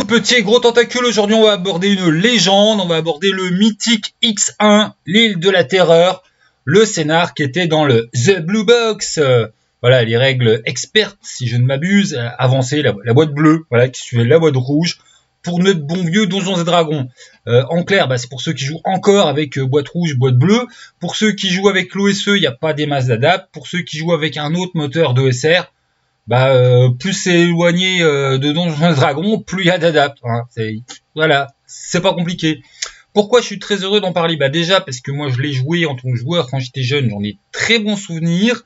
Petit et gros tentacule, aujourd'hui on va aborder une légende, on va aborder le mythique X1, l'île de la terreur, le scénar qui était dans le The Blue Box. Voilà, les règles expertes, si je ne m'abuse, avancer la boîte bleue, voilà, qui suivait la boîte rouge, pour notre bon vieux Donjons et Dragons. En clair, c'est pour ceux qui jouent encore avec boîte rouge, boîte bleue. Pour ceux qui jouent avec l'OSE, il n'y a pas des masses d'adaptes. Pour ceux qui jouent avec un autre moteur d'ESR, plus c'est éloigné de Donjons et Dragons, plus il y a d'adaptes. Hein. Voilà, c'est pas compliqué. Pourquoi je suis très heureux d'en parler? Déjà parce que moi je l'ai joué en tant que joueur quand j'étais jeune, j'en ai très bons souvenirs.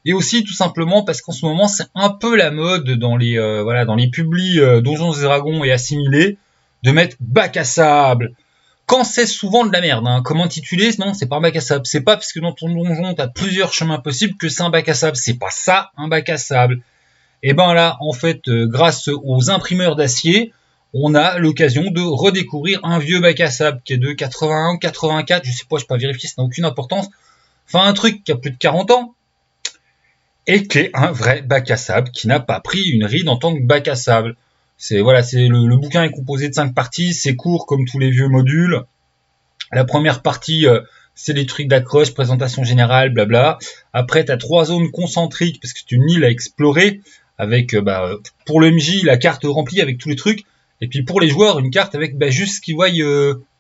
Et aussi tout simplement parce qu'en ce moment c'est un peu la mode dans les publis Donjons et Dragons et assimilés de mettre bac à sable. Quand c'est souvent de la merde, hein. Comment intituler? Non, c'est pas un bac à sable. C'est pas parce que dans ton donjon t'as plusieurs chemins possibles que c'est un bac à sable. C'est pas ça un bac à sable. Et là, en fait, grâce aux imprimeurs d'acier, on a l'occasion de redécouvrir un vieux bac à sable qui est de 81 ou 84, je sais pas, je peux pas vérifier, ça n'a aucune importance. Enfin, un truc qui a plus de 40 ans et qui est un vrai bac à sable qui n'a pas pris une ride en tant que bac à sable. Le bouquin est composé de 5 parties, c'est court comme tous les vieux modules. La première partie, c'est les trucs d'accroche, présentation générale, blabla. Après, tu as 3 zones concentriques parce que c'est une île à explorer avec pour le MJ la carte remplie avec tous les trucs, et puis pour les joueurs une carte avec juste ce qu'ils voient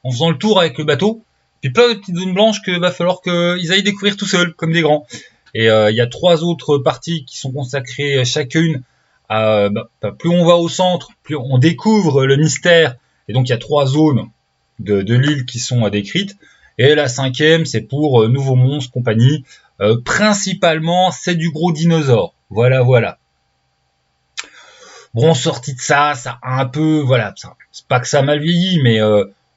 en faisant le tour avec le bateau, puis plein de petites zones blanches que va falloir qu'ils aillent découvrir tout seuls comme des grands. Et il y a 3 autres parties qui sont consacrées chacune à plus on va au centre, plus on découvre le mystère, et donc il y a 3 zones de l'île qui sont décrites, et la 5e c'est pour nouveaux monstres, compagnie, principalement c'est du gros dinosaure, voilà. Bon, sorti de ça a un peu, c'est pas que ça a mal vieilli, mais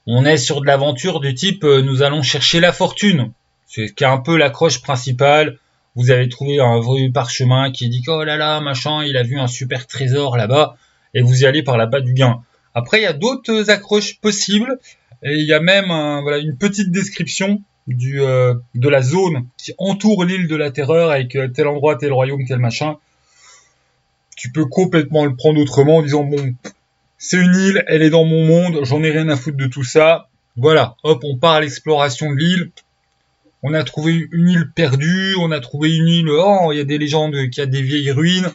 on est sur de l'aventure du type nous allons chercher la fortune. C'est un peu l'accroche principale. Vous avez trouvé un vrai parchemin qui dit oh là là, machin, il a vu un super trésor là-bas, et vous y allez par là-bas du gain. Après, il y a d'autres accroches possibles, et il y a même une petite description de la zone qui entoure l'île de la terreur avec tel endroit, tel royaume, tel machin. Tu peux complètement le prendre autrement en disant bon, c'est une île, elle est dans mon monde, j'en ai rien à foutre de tout ça. Voilà, hop, on part à l'exploration de l'île. On a trouvé une île perdue, on a trouvé une île, il y a des légendes qu'il y a des vieilles ruines.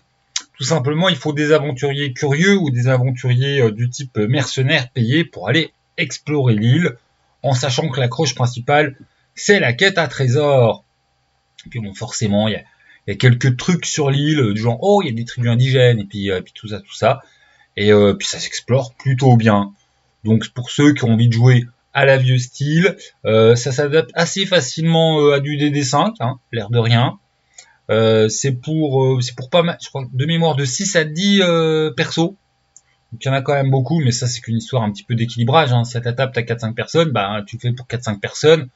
Tout simplement, il faut des aventuriers curieux ou des aventuriers du type mercenaires payés pour aller explorer l'île, en sachant que l'accroche principale, c'est la quête à trésor. Et puis bon, forcément, il y a quelques trucs sur l'île, du genre, il y a des tribus indigènes, et puis tout ça. Et puis ça s'explore plutôt bien. Donc pour ceux qui ont envie de jouer à la vieux style, ça s'adapte assez facilement à du DD5, hein, l'air de rien. C'est pour pas mal, je crois, de mémoire de 6 à 10 persos. Donc il y en a quand même beaucoup, mais ça c'est qu'une histoire un petit peu d'équilibrage. Hein. Si à ta table t'as 4-5 personnes, tu le fais pour 4-5 personnes.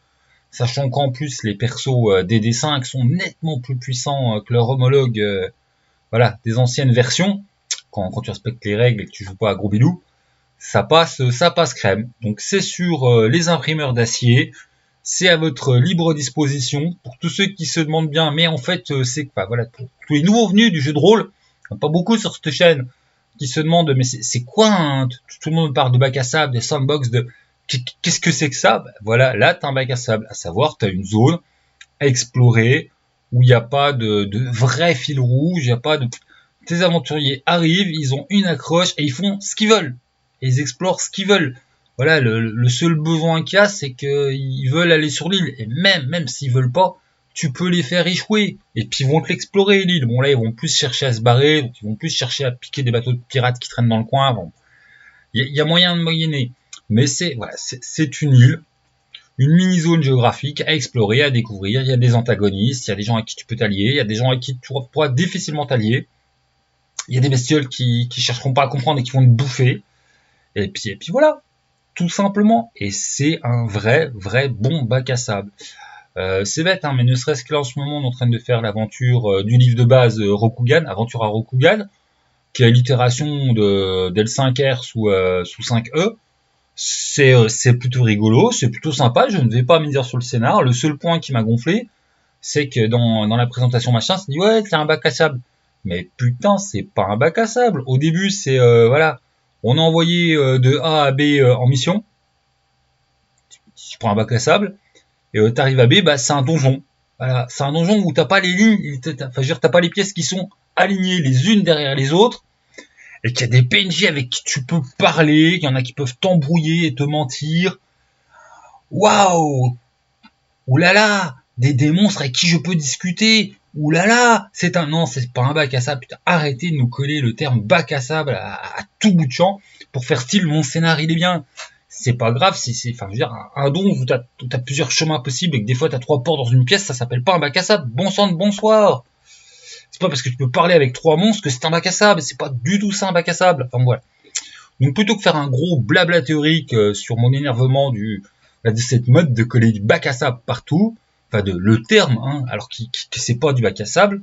Sachant qu'en plus les persos DD5 sont nettement plus puissants que leurs homologues des anciennes versions. Quand tu respectes les règles et que tu joues pas à gros bidou, ça passe crème. Donc c'est sur les imprimeurs d'acier, c'est à votre libre disposition. Pour tous ceux qui se demandent bien, mais en fait c'est quoi, pour tous les nouveaux venus du jeu de rôle, pas beaucoup sur cette chaîne, qui se demandent mais c'est quoi tout le monde parle de bac à sable, de sandbox, de qu'est-ce que c'est que ça? Là t'as un bac à sable, à savoir t'as une zone à explorer où il n'y a pas de vrai fil rouge, il n'y a pas de... Tes aventuriers arrivent, ils ont une accroche et ils font ce qu'ils veulent. Et ils explorent ce qu'ils veulent. Voilà, le seul besoin qu'il y a, c'est qu'ils veulent aller sur l'île. Et même s'ils veulent pas, tu peux les faire échouer. Et puis ils vont te l'explorer, l'île. Bon là, ils vont plus chercher à se barrer, donc ils vont plus chercher à piquer des bateaux de pirates qui traînent dans le coin. Bon, il y a moyen de moyenner. Mais c'est une île, une mini-zone géographique à explorer, à découvrir. Il y a des antagonistes, il y a des gens à qui tu peux t'allier, il y a des gens à qui tu pourras difficilement t'allier. Il y a des bestioles qui chercheront pas à comprendre et qui vont te bouffer. Et puis voilà, tout simplement. Et c'est un vrai bon bac à sable. C'est bête, hein, mais ne serait-ce que là en ce moment, on est en train de faire l'aventure du livre de base Rokugan, Aventure à Rokugan, qui est l'itération d'L5R sous 5E. C'est plutôt rigolo, c'est plutôt sympa. Je ne vais pas me dire sur le scénar. Le seul point qui m'a gonflé, c'est que dans la présentation machin, ça dit ouais, c'est un bac à sable. Mais putain, c'est pas un bac à sable. Au début, c'est On est envoyé de A à B en mission. Tu prends un bac à sable et t'arrives à B, bah c'est un donjon. Voilà, c'est un donjon où t'as pas les lignes, enfin je veux dire t'as pas les pièces qui sont alignées les unes derrière les autres, et qu'il y a des PNJ avec qui tu peux parler, qu'il y en a qui peuvent t'embrouiller et te mentir. Waouh! Oulala! Des monstres avec qui je peux discuter. Oulala! Non, c'est pas un bac à sable. Putain, arrêtez de nous coller le terme bac à sable à tout bout de champ pour faire style mon scénario il est bien. C'est pas grave, enfin, je veux dire, un don où t'as plusieurs chemins possibles et que des fois t'as 3 portes dans une pièce, ça s'appelle pas un bac à sable. Bon sang de bonsoir! C'est pas parce que tu peux parler avec 3 monstres que c'est un bac à sable, c'est pas du tout ça un bac à sable. Enfin voilà. Donc plutôt que faire un gros blabla théorique sur mon énervement de cette mode de coller du bac à sable partout, enfin le terme, hein, alors que c'est pas du bac à sable,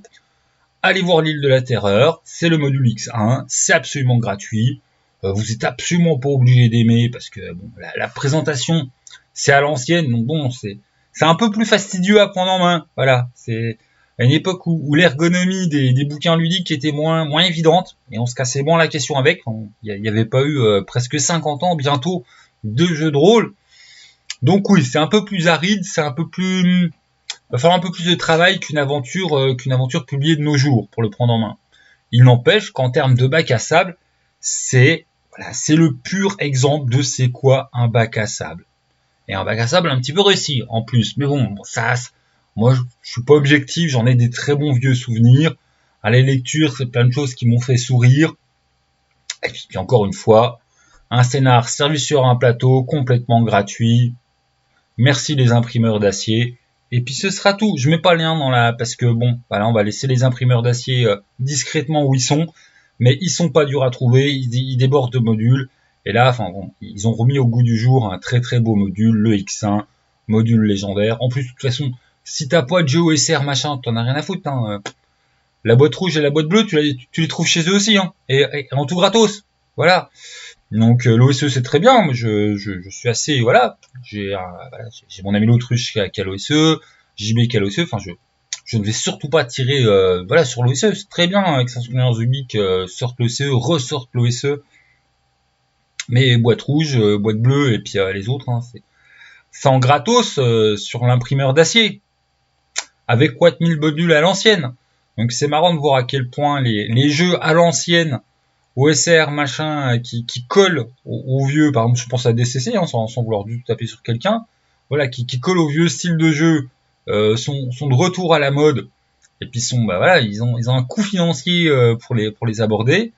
allez voir l'île de la Terreur, c'est le module X1, c'est absolument gratuit, vous êtes absolument pas obligé d'aimer parce que bon, la présentation c'est à l'ancienne, donc bon c'est un peu plus fastidieux à prendre en main, voilà, c'est à une époque où l'ergonomie des bouquins ludiques était moins évidente, et on se cassait moins la question avec, il n'y avait pas eu presque 50 ans bientôt de jeux de rôle, donc oui, c'est un peu plus aride, c'est un peu plus... va falloir un peu plus de travail qu'une aventure publiée de nos jours pour le prendre en main. Il n'empêche qu'en termes de bac à sable, c'est le pur exemple de c'est quoi un bac à sable. Et un bac à sable un petit peu réussi en plus, mais bon, ça... Moi, je suis pas objectif, j'en ai des très bons vieux souvenirs. À la lecture, c'est plein de choses qui m'ont fait sourire. Et puis encore une fois, un scénar servi sur un plateau, complètement gratuit. Merci les imprimeurs d'acier. Et puis ce sera tout. Je mets pas le lien parce que bon, voilà, on va laisser les imprimeurs d'acier discrètement où ils sont. Mais ils sont pas durs à trouver, ils débordent de modules. Et là, enfin bon, ils ont remis au goût du jour un très très beau module, le X1, module légendaire. En plus, de toute façon, si t'as pas de jeu OSR machin, t'en as rien à foutre. Hein. La boîte rouge et la boîte bleue, tu les trouves chez eux aussi, hein, et en tout gratos. Voilà. Donc l'OSE c'est très bien. Moi, je suis assez J'ai mon ami l'autruche qui a l'OSE, JB qui a l'OSE. Enfin je ne vais surtout pas tirer sur l'OSE. C'est très bien avec Extension Geek sortent l'OSE, ressortent l'OSE. Mais boîte rouge, boîte bleue et puis les autres, hein, c'est en gratos sur l'imprimeur d'acier avec 4000 modules à l'ancienne. Donc c'est marrant de voir à quel point les jeux à l'ancienne, OSR machin, qui collent aux vieux, par exemple je pense à DCC, hein, sans vouloir du tout taper sur quelqu'un, voilà, qui collent au vieux style de jeu, sont de retour à la mode, et puis ils ont un coût financier pour les aborder,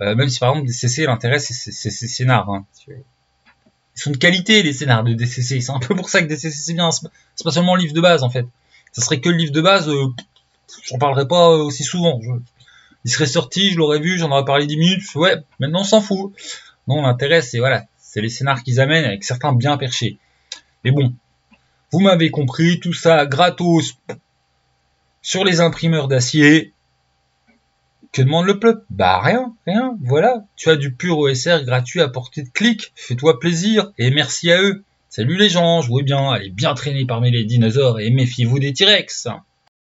même si par exemple DCC l'intérêt c'est scénar, hein. Ils sont de qualité les scénars de DCC, c'est un peu pour ça que DCC c'est bien, c'est pas seulement le livre de base en fait. Ça serait que le livre de base, j'en parlerai pas aussi souvent. Il serait sorti, je l'aurais vu, j'en aurais parlé 10 minutes, ouais, maintenant on s'en fout. Non, l'intérêt c'est les scénars qu'ils amènent avec certains bien perchés. Mais bon, vous m'avez compris, tout ça gratos sur les imprimeurs d'acier. Que demande le peuple? Bah rien, voilà. Tu as du pur OSR gratuit à portée de clic, fais-toi plaisir, et merci à eux. Salut les gens, jouez bien, allez bien traîner parmi les dinosaures et méfiez-vous des T-Rex.